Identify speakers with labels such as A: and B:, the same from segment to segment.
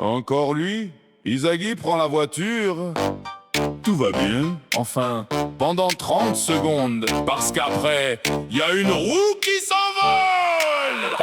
A: Encore lui? Izagi prend la voiture. Tout va bien. Enfin, pendant 30 secondes. Parce qu'après, il y a une roue qui s'envole.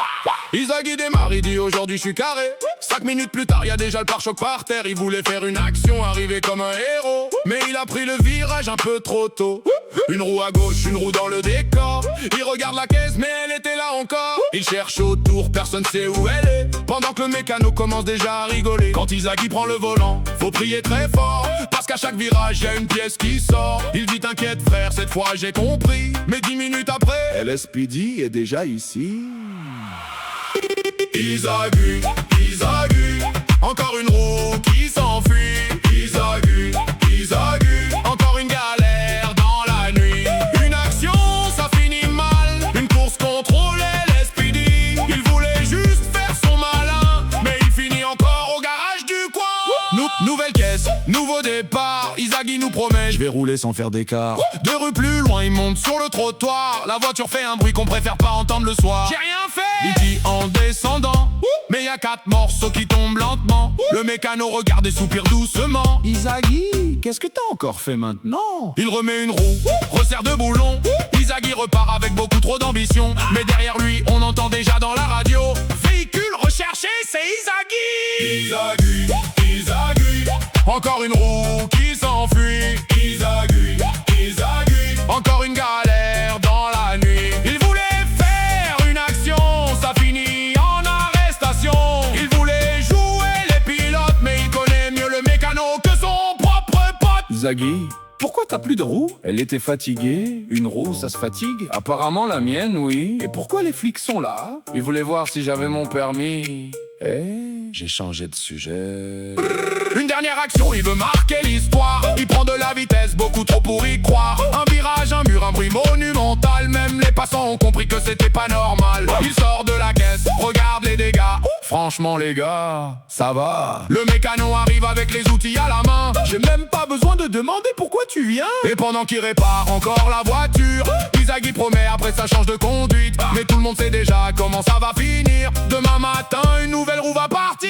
A: Izagi démarre, il dit aujourd'hui je suis carré. 5 minutes plus tard, il y a déjà le pare-choc par terre. Il voulait faire une action, arriver comme un héros. Mais il a pris le virage un peu trop tôt. Une roue à gauche, une roue dans le décor. Il regarde la caisse, mais elle était là encore. Il cherche autour, personne sait où elle est. Pendant que le mécano commence déjà à rigoler. Quand Izagi prend le volant, faut prier très fort. Parce qu'à chaque virage, il y a une pièce qui sort. Il dit t'inquiète frère, cette fois j'ai compris. Mais 10 minutes après, LSPD est déjà ici. Izagi, Izagi, encore une roue qui s'enfuit. Izagi, Izagi, encore une galère dans la nuit. Une action, ça finit mal. Une course contrôle LSPD. Il voulait juste faire son malin, mais il finit encore au garage du coin. Nouvelle caisse, nouveau départ. Izagi nous promet, je vais rouler sans faire d'écart. 2 rues plus loin, il monte sur le trottoir. La voiture fait un bruit qu'on préfère pas entendre le soir. J'ai rien fait, il dit en descendant. Mais y a 4 morceaux qui tombent lentement. Le mécano regarde et soupire doucement. Izagi, qu'est-ce que t'as encore fait maintenant? Il remet une roue, resserre 2 boulons. Izagi repart avec beaucoup trop d'ambition. Mais derrière lui, on entend déjà dans la radio: véhicule recherché, c'est Izagi. Izagi, Izagi, encore une roue qui s'enfuit. Izagi, Izagi, encore une galère dans la nuit. Il voulait faire une action, ça finit en arrestation. Il voulait jouer les pilotes, mais il connaît mieux le mécano que son propre pote. Izagi, pourquoi t'as plus de roue? Elle était fatiguée. Une roue, ça se fatigue? Apparemment la mienne, oui. Et pourquoi les flics sont là? Ils voulaient voir si j'avais mon permis. J'ai changé de sujet. Une dernière action, il veut marquer l'histoire. Il prend de la vitesse, beaucoup trop pour y croire. Un virage, un mur, un bruit monumental. Même les passants ont compris que c'était pas normal. Il sort de la caisse, regarde les dégâts. Franchement les gars, ça va. Le mécano arrive avec les outils à la main. J'ai même pas besoin de demander pourquoi tu viens. Et pendant qu'il répare encore la voiture, Izagi promet après ça change de conduite. Mais tout le monde sait déjà comment ça va finir. Demain matin, une nouvelle roue va partir.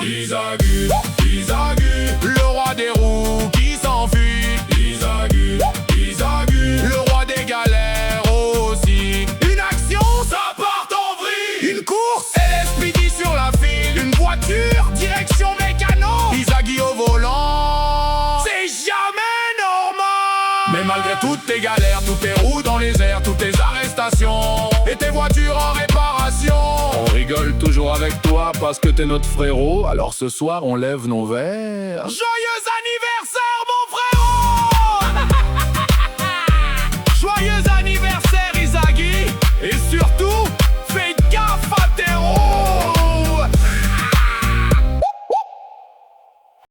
A: Izagi, Izagi, le roi des roues qui s'enfuit. Izagi, Izagi, le roi des galères aussi. Une action, ça part en vrille. Une course, LSPD sur la file. Une voiture, direction mécano. Izagi au volant, c'est jamais normal. Mais malgré toutes tes galères, toutes tes roues dans les airs, toutes tes arrestations et tes voitures en réparation, on rigole toujours avec toi parce que t'es notre frérot. Alors ce soir on lève nos verres. Joyeux